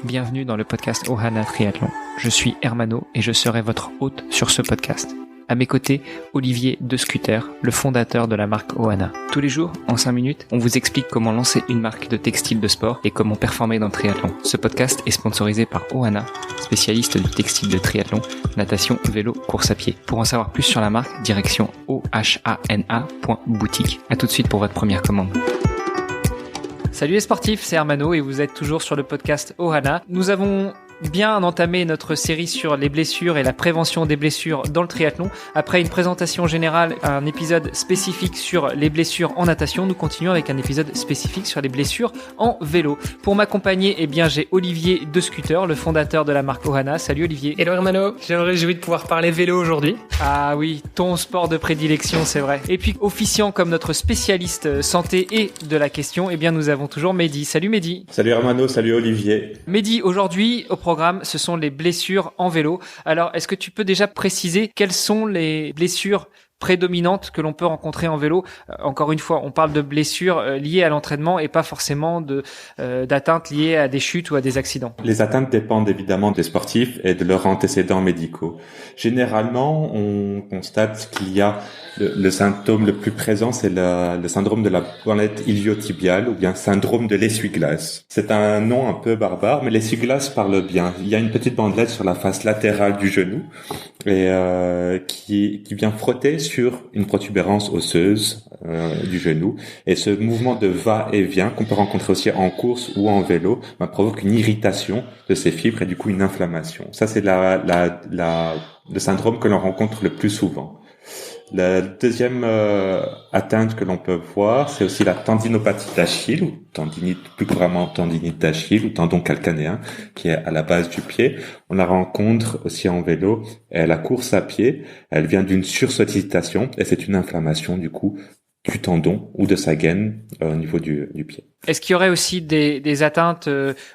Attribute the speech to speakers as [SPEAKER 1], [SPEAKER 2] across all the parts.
[SPEAKER 1] bienvenue dans le podcast Ohana Triathlon. Je suis Hermano et je serai votre hôte sur ce podcast. À mes côtés, Olivier De Scuter, le fondateur de la marque Ohana. Tous les jours, en 5 minutes, on vous explique comment lancer une marque de textile de sport et comment performer dans le triathlon. Ce podcast est sponsorisé par Ohana, spécialiste du textile de triathlon, natation, vélo, course à pied. Pour en savoir plus sur la marque, direction ohana.boutique. À tout de suite pour votre première commande. Salut les sportifs, c'est Hermano et vous êtes toujours sur le podcast Ohana. Nous avons bien entamé notre série sur les blessures et la prévention des blessures dans le triathlon. Après une présentation générale, un épisode spécifique sur les blessures en natation, nous continuons avec un épisode spécifique sur les blessures en vélo. Pour m'accompagner, j'ai Olivier De Scuter, le fondateur de la marque Ohana. Salut Olivier.
[SPEAKER 2] Hello Hermano, je me réjouis de pouvoir parler vélo aujourd'hui.
[SPEAKER 1] Ah oui, ton sport de prédilection, c'est vrai. Et puis officiant comme notre spécialiste santé et de la question, nous avons toujours Mehdi. Salut Mehdi.
[SPEAKER 3] Salut Hermano, salut Olivier.
[SPEAKER 1] Mehdi, aujourd'hui au programme, ce sont les blessures en vélo. Alors, est-ce que tu peux déjà préciser quelles sont les blessures prédominantes que l'on peut rencontrer en vélo? Encore une fois, on parle de blessures liées à l'entraînement et pas forcément d'atteintes liées à des chutes ou à des accidents.
[SPEAKER 3] Les atteintes dépendent évidemment des sportifs et de leurs antécédents médicaux. Généralement, on constate qu'il y a le symptôme le plus présent, c'est le syndrome de la bandelette iliotibiale ou bien syndrome de l'essuie-glace. C'est un nom un peu barbare, mais l'essuie-glace parle bien. Il y a une petite bandelette sur la face latérale du genou et qui vient frotter sur une protubérance osseuse du genou. Et ce mouvement de va-et-vient qu'on peut rencontrer aussi en course ou en vélo provoque une irritation de ces fibres et du coup une inflammation. Ça, c'est le syndrome que l'on rencontre le plus souvent. La deuxième atteinte que l'on peut voir, c'est aussi la tendinopathie d'Achille, ou plus couramment tendinite d'Achille, ou tendon calcanéen, qui est à la base du pied. On la rencontre aussi en vélo et à la course à pied. Elle vient d'une sursollicitation et c'est une inflammation du coup du tendon ou de sa gaine au niveau du pied.
[SPEAKER 1] Est-ce qu'il y aurait aussi des atteintes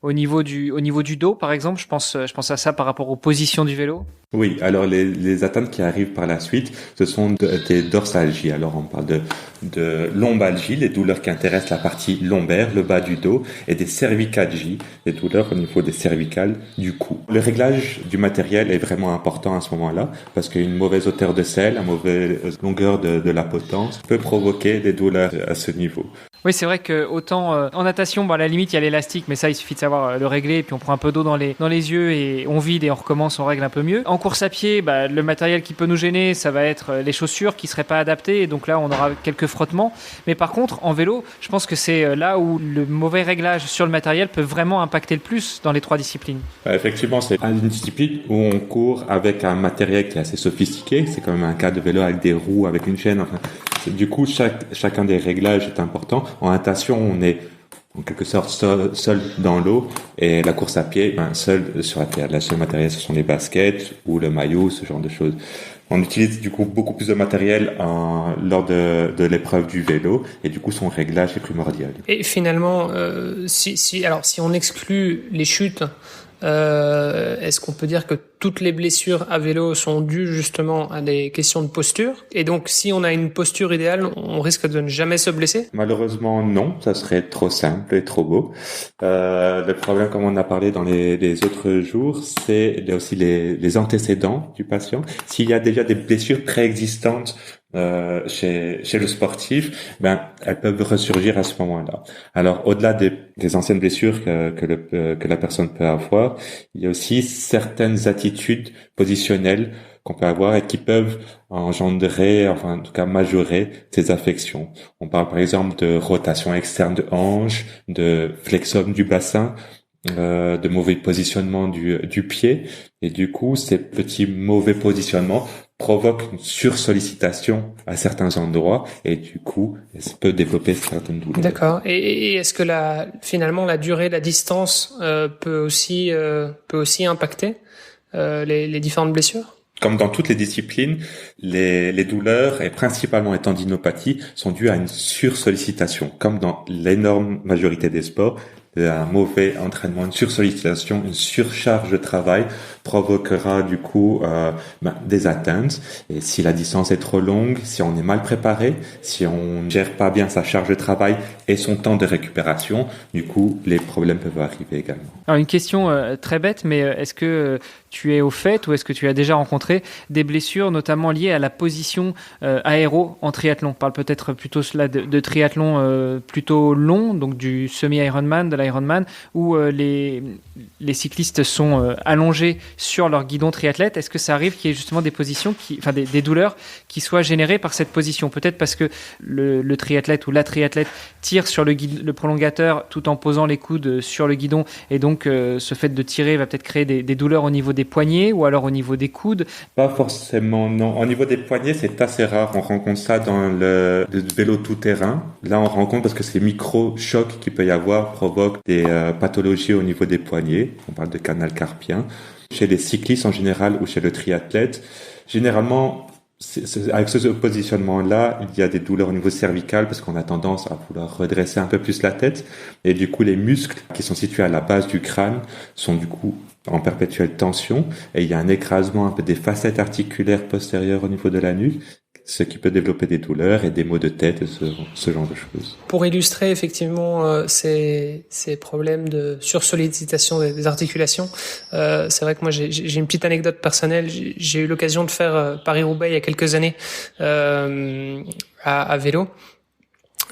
[SPEAKER 1] au niveau du dos, par exemple? Je pense à ça par rapport aux positions du vélo.
[SPEAKER 3] Oui, alors les atteintes qui arrivent par la suite, ce sont des dorsalgies. Alors on parle de lombalgie, les douleurs qui intéressent la partie lombaire, le bas du dos, et des cervicalgies, les douleurs au niveau des cervicales du cou. Le réglage du matériel est vraiment important à ce moment-là, parce qu'une mauvaise hauteur de selle, une mauvaise longueur de la potence peut provoquer des douleurs à ce niveau.
[SPEAKER 1] Oui, c'est vrai que autant en natation, à la limite il y a l'élastique, mais ça il suffit de savoir le régler, et puis on prend un peu d'eau dans les yeux et on vide et on recommence, on règle un peu mieux. En course à pied, le matériel qui peut nous gêner, ça va être les chaussures qui seraient pas adaptées, et donc là on aura quelques frottements. Mais par contre, en vélo, je pense que c'est là où le mauvais réglage sur le matériel peut vraiment impacter le plus dans les 3 disciplines.
[SPEAKER 3] Effectivement, c'est une discipline où on court avec un matériel qui est assez sophistiqué. C'est quand même un cas de vélo avec des roues, avec une chaîne. Du coup, chacun des réglages est important. En natation, on est en quelque sorte seul dans l'eau, et la course à pied, seul sur la terre. Le seul matériel, ce sont les baskets ou le maillot, ce genre de choses. On utilise du coup beaucoup plus de matériel lors de l'épreuve du vélo, et du coup son réglage est primordial.
[SPEAKER 2] Et finalement, si on exclut les chutes, est-ce qu'on peut dire que toutes les blessures à vélo sont dues justement à des questions de posture? Et donc, si on a une posture idéale, on risque de ne jamais se blesser?
[SPEAKER 3] Malheureusement, non. Ça serait trop simple et trop beau. Le problème, comme on a parlé dans les autres jours, c'est aussi les antécédents du patient. S'il y a déjà des blessures préexistantes chez le sportif, elles peuvent ressurgir à ce moment-là. Alors, au-delà des anciennes blessures que la personne peut avoir, il y a aussi certaines attitudes positionnelles qu'on peut avoir et qui peuvent engendrer, en tout cas majorer ces affections. On parle par exemple de rotation externe de hanche, de flexum du bassin, de mauvais positionnement du pied, et du coup ces petits mauvais positionnements provoquent une sursollicitation à certains endroits, et du coup ça peut développer certaines douleurs.
[SPEAKER 2] D'accord. Et est-ce que finalement la durée, la distance peut aussi impacter les différentes blessures?
[SPEAKER 3] Comme dans toutes les disciplines, les douleurs, et principalement les tendinopathies, sont dues à une sursollicitation. Comme dans l'énorme majorité des sports, un mauvais entraînement, une sursollicitation, une surcharge de travail provoquera du coup des atteintes. Et si la distance est trop longue, si on est mal préparé, si on ne gère pas bien sa charge de travail et son temps de récupération, du coup, les problèmes peuvent arriver également.
[SPEAKER 1] Alors une question très bête, mais est-ce que tu es au fait ou est-ce que tu as déjà rencontré des blessures notamment liées à la position aéro en triathlon? On parle peut-être plutôt cela de triathlon plutôt long, donc du semi-Ironman, de l'Ironman, où les cyclistes sont allongés sur leur guidon triathlète. Est-ce que ça arrive qu'il y ait justement des positions, des douleurs qui soient générées par cette position? Peut-être parce que le triathlète ou la triathlète tire sur le prolongateur tout en posant les coudes sur le guidon, et donc ce fait de tirer va peut-être créer des douleurs au niveau des poignets ou alors au niveau des coudes?
[SPEAKER 3] Pas forcément, non. Au niveau des poignets, c'est assez rare. On rencontre ça dans le vélo tout-terrain. Là, on rencontre parce que ces micro-chocs qu'il peut y avoir provoquent des pathologies au niveau des poignets. On parle de canal carpien. Chez les cyclistes en général ou chez le triathlète, généralement, avec ce positionnement-là, il y a des douleurs au niveau cervical parce qu'on a tendance à vouloir redresser un peu plus la tête. Et du coup, les muscles qui sont situés à la base du crâne sont du coup en perpétuelle tension. Et il y a un écrasement un peu des facettes articulaires postérieures au niveau de la nuque, ce qui peut développer des douleurs et des maux de tête et ce genre de choses.
[SPEAKER 2] Pour illustrer effectivement ces problèmes de sursollicitation des articulations, c'est vrai que moi j'ai une petite anecdote personnelle. J'ai eu l'occasion de faire Paris-Roubaix il y a quelques années à vélo.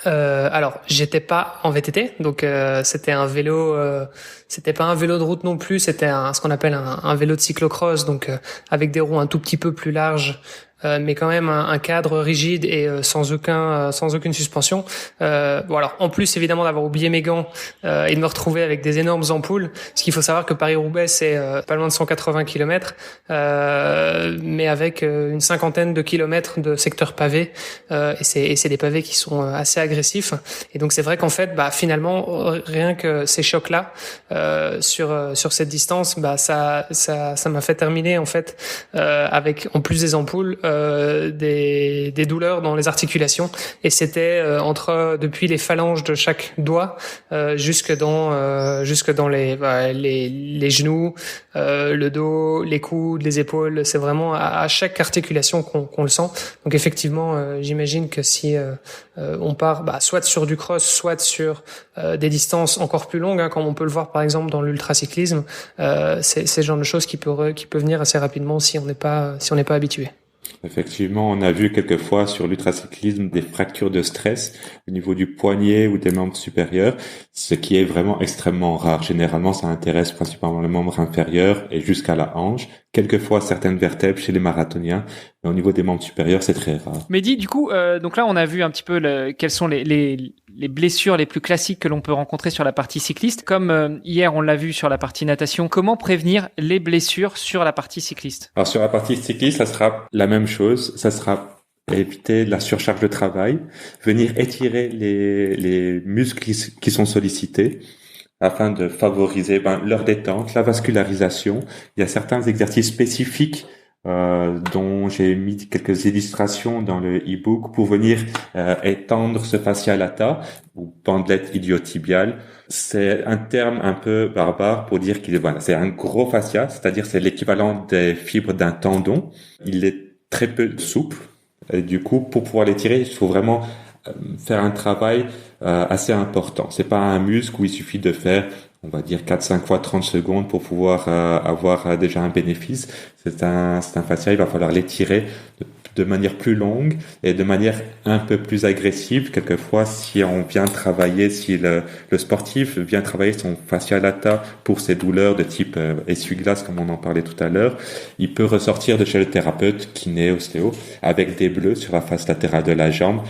[SPEAKER 2] Alors, j'étais pas en VTT, donc c'était un vélo, c'était pas un vélo de route non plus, c'était ce qu'on appelle un vélo de cyclocross, donc avec des roues un tout petit peu plus larges, mais quand même un cadre rigide et sans aucune suspension. Bon alors, en plus évidemment d'avoir oublié mes gants et de me retrouver avec des énormes ampoules, parce qu'il faut savoir que Paris-Roubaix c'est pas loin de 180 km, mais avec une cinquantaine de kilomètres de secteurs pavés, et c'est des pavés qui sont assez agressifs. Et donc c'est vrai qu'en fait, finalement, rien que ces chocs-là sur cette distance, ça m'a fait terminer en fait avec en plus des ampoules. Des douleurs dans les articulations, et c'était depuis les phalanges de chaque doigt jusque dans les genoux, le dos, les coudes, les épaules. C'est vraiment à chaque articulation qu'on le sent. Donc effectivement, j'imagine que si on part soit sur du cross, soit sur des distances encore plus longues, comme on peut le voir par exemple dans l'ultracyclisme, c'est le genre de choses qui peut venir assez rapidement si on n'est pas habitué.
[SPEAKER 3] Effectivement, on a vu quelquefois sur l'ultracyclisme des fractures de stress au niveau du poignet ou des membres supérieurs, ce qui est vraiment extrêmement rare. Généralement, ça intéresse principalement le membre inférieur et jusqu'à la hanche. Quelquefois, certaines vertèbres chez les marathoniens, mais au niveau des membres supérieurs, c'est très rare.
[SPEAKER 1] Mehdi, du coup, donc là, on a vu un petit peu quelles sont les blessures les plus classiques que l'on peut rencontrer sur la partie cycliste. Comme hier, on l'a vu sur la partie natation, comment prévenir les blessures sur la partie cycliste?
[SPEAKER 3] Alors, sur la partie cycliste, ça sera la même chose. Ça sera éviter la surcharge de travail, venir étirer les muscles qui sont sollicités afin de favoriser leur détente, la vascularisation. Il y a certains exercices spécifiques dont j'ai mis quelques illustrations dans le e-book pour venir étendre ce fascia lata ou bandelette iliotibiale. C'est un terme un peu barbare pour dire c'est un gros fascia, c'est-à-dire c'est l'équivalent des fibres d'un tendon. Il est très peu souple. Et du coup, pour pouvoir l'étirer, il faut vraiment faire un travail assez important. C'est pas un muscle où il suffit de faire, on va dire 4-5 fois 30 secondes pour pouvoir avoir déjà un bénéfice. C'est un fascia, il va falloir l'étirer de manière plus longue et de manière un peu plus agressive. Quelquefois, si le sportif vient travailler son fascia lata pour ses douleurs de type essuie-glace, comme on en parlait tout à l'heure, il peut ressortir de chez le thérapeute, kiné, ostéo, avec des bleus sur la face latérale de la jambe,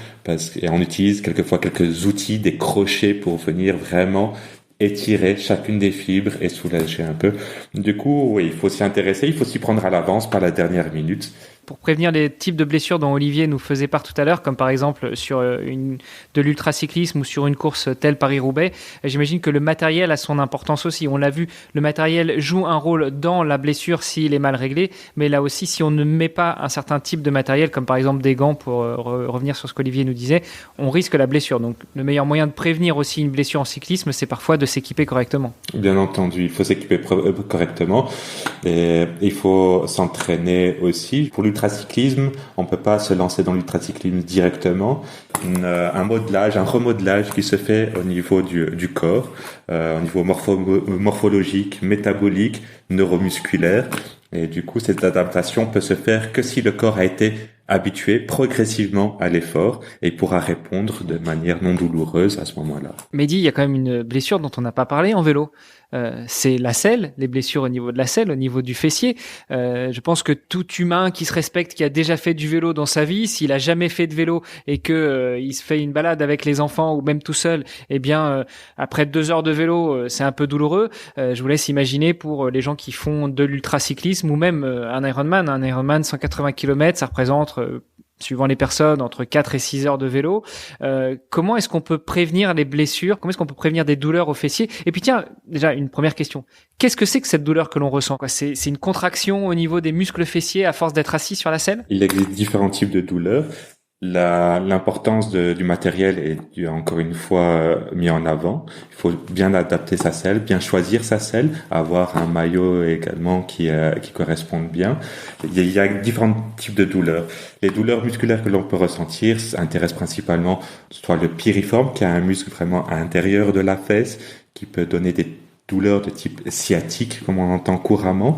[SPEAKER 3] et on utilise quelquefois quelques outils, des crochets pour venir vraiment étirer chacune des fibres et soulager un peu. Du coup, oui, il faut s'y intéresser, il faut s'y prendre à l'avance, pas la dernière minute,
[SPEAKER 1] pour prévenir les types de blessures dont Olivier nous faisait part tout à l'heure, comme par exemple sur de l'ultracyclisme ou sur une course telle Paris-Roubaix, j'imagine que le matériel a son importance aussi. On l'a vu, le matériel joue un rôle dans la blessure s'il est mal réglé, mais là aussi, si on ne met pas un certain type de matériel, comme par exemple des gants, pour revenir sur ce qu'Olivier nous disait, on risque la blessure. Donc le meilleur moyen de prévenir aussi une blessure en cyclisme, c'est parfois de s'équiper correctement.
[SPEAKER 3] Bien entendu, il faut s'équiper correctement et il faut s'entraîner aussi. Pour l'ultracyclisme, on peut pas se lancer dans l'ultracyclisme directement. Un remodelage qui se fait au niveau du corps, au niveau morphologique, métabolique, neuromusculaire. Et du coup, cette adaptation peut se faire que si le corps a été habitué progressivement à l'effort et il pourra répondre de manière non douloureuse à ce moment-là.
[SPEAKER 1] Mehdi, il y a quand même une blessure dont on n'a pas parlé en vélo. C'est la selle, les blessures au niveau de la selle, au niveau du fessier. Je pense que tout humain qui se respecte, qui a déjà fait du vélo dans sa vie, s'il a jamais fait de vélo et que il se fait une balade avec les enfants ou même tout seul, eh bien après 2 heures de vélo, c'est un peu douloureux. Je vous laisse imaginer pour les gens qui font de l'ultracyclisme ou même un Ironman 180 km, ça représente suivant les personnes, entre 4 et 6 heures de vélo. Comment est-ce qu'on peut prévenir les blessures? Comment est-ce qu'on peut prévenir des douleurs au fessier? Et puis tiens, déjà, une première question. Qu'est-ce que c'est que cette douleur que l'on ressent? C'est une contraction au niveau des muscles fessiers à force d'être assis sur la selle?
[SPEAKER 3] Il existe différents types de douleurs. L'importance du matériel est encore une fois mis en avant. Il faut bien adapter sa selle, bien choisir sa selle, avoir un maillot également qui corresponde bien. Il y a différents types de douleurs. Les douleurs musculaires que l'on peut ressentir intéressent principalement soit le piriforme, qui a un muscle vraiment à l'intérieur de la fesse, qui peut donner des douleurs de type sciatique, comme on entend couramment.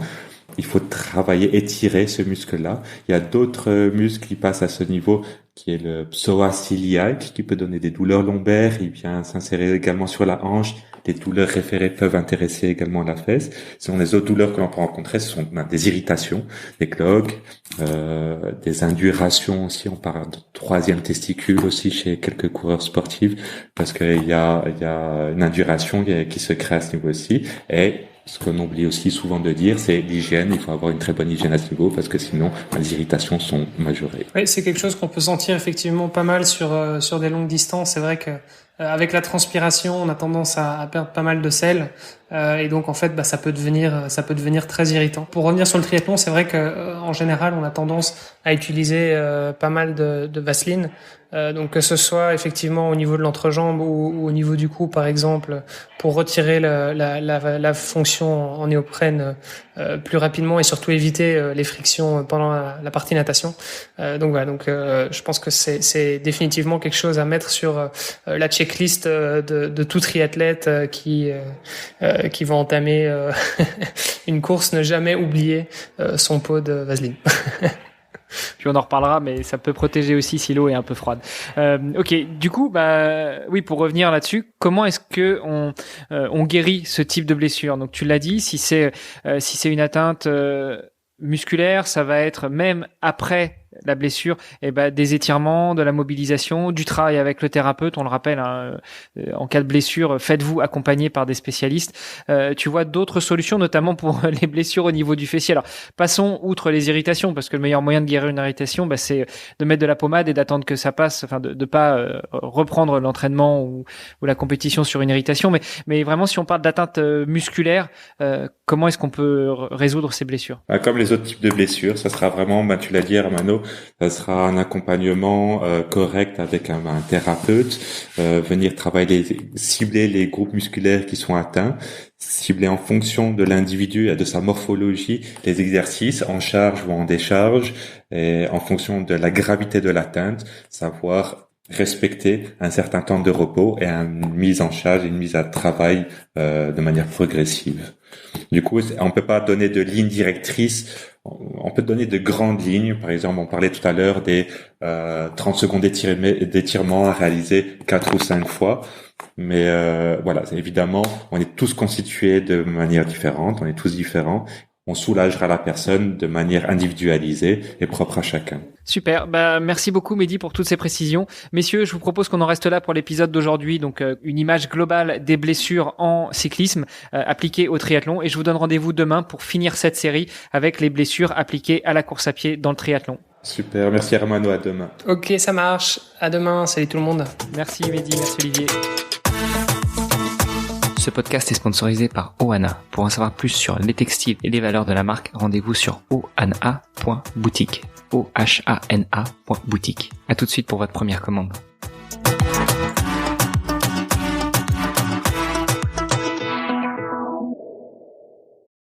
[SPEAKER 3] Il faut travailler, étirer ce muscle-là. Il y a d'autres muscles qui passent à ce niveau, qui est le psoas iliaque, qui peut donner des douleurs lombaires. Il vient s'insérer également sur la hanche. Les douleurs référées peuvent intéresser également la fesse. Sinon, les autres douleurs que l'on peut rencontrer, ce sont des irritations, des cloques, des indurations aussi. On parle de 3e testicule aussi chez quelques coureurs sportifs, parce qu'il y a une induration qui se crée à ce niveau aussi. Et ce qu'on oublie aussi souvent de dire, c'est l'hygiène. Il faut avoir une très bonne hygiène à ce niveau parce que sinon, les irritations sont majorées.
[SPEAKER 2] Oui, c'est quelque chose qu'on peut sentir effectivement pas mal sur des longues distances. C'est vrai que avec la transpiration, on a tendance à perdre pas mal de sel et donc en fait, ça peut devenir très irritant. Pour revenir sur le triathlon, c'est vrai que en général, on a tendance à utiliser pas mal de vaseline. Donc que ce soit effectivement au niveau de l'entrejambe ou au niveau du cou par exemple, pour retirer la fonction en néoprène plus rapidement et surtout éviter les frictions pendant la partie natation. Donc voilà, je pense que c'est définitivement quelque chose à mettre sur la checklist de tout triathlète qui va entamer une course, ne jamais oublier son pot de vaseline.
[SPEAKER 1] Puis on en reparlera, mais ça peut protéger aussi si l'eau est un peu froide. Ok, du coup, oui, pour revenir là-dessus, comment est-ce que on guérit ce type de blessure? Donc tu l'as dit, si c'est une atteinte musculaire, ça va être même après la blessure, des étirements, de la mobilisation, du travail avec le thérapeute. On le rappelle, en cas de blessure, faites-vous accompagner par des spécialistes. Tu vois d'autres solutions, notamment pour les blessures au niveau du fessier. Alors, passons outre les irritations, parce que le meilleur moyen de guérir une irritation, c'est de mettre de la pommade et d'attendre que ça passe, enfin de pas reprendre l'entraînement ou la compétition sur une irritation. Mais vraiment, si on parle d'atteinte musculaire, comment est-ce qu'on peut résoudre ces blessures?
[SPEAKER 3] Comme les autres types de blessures, ça sera vraiment, tu l'as dit, Armano, ça sera un accompagnement correct avec un thérapeute, venir cibler les groupes musculaires qui sont atteints, cibler en fonction de l'individu et de sa morphologie les exercices en charge ou en décharge, et en fonction de la gravité de l'atteinte, savoir respecter un certain temps de repos et une mise en charge et une mise à travail de manière progressive. Du coup, on peut pas donner de ligne directrice. On peut donner de grandes lignes. Par exemple, on parlait tout à l'heure des 30 secondes d'étirement à réaliser 4 ou 5 fois. Mais voilà, évidemment, on est tous constitués de manière différente. On est tous différents. On soulagera la personne de manière individualisée et propre à chacun.
[SPEAKER 1] Super, merci beaucoup Mehdi pour toutes ces précisions. Messieurs, je vous propose qu'on en reste là pour l'épisode d'aujourd'hui, donc une image globale des blessures en cyclisme appliquées au triathlon, et je vous donne rendez-vous demain pour finir cette série avec les blessures appliquées à la course à pied dans le triathlon.
[SPEAKER 3] Super, merci Hermano, à demain.
[SPEAKER 2] Ok, ça marche, à demain, salut tout le monde.
[SPEAKER 1] Merci Mehdi, merci Olivier. Ce podcast est sponsorisé par Ohana. Pour en savoir plus sur les textiles et les valeurs de la marque, rendez-vous sur ohana.boutique. ohana.boutique. À tout de suite pour votre première commande.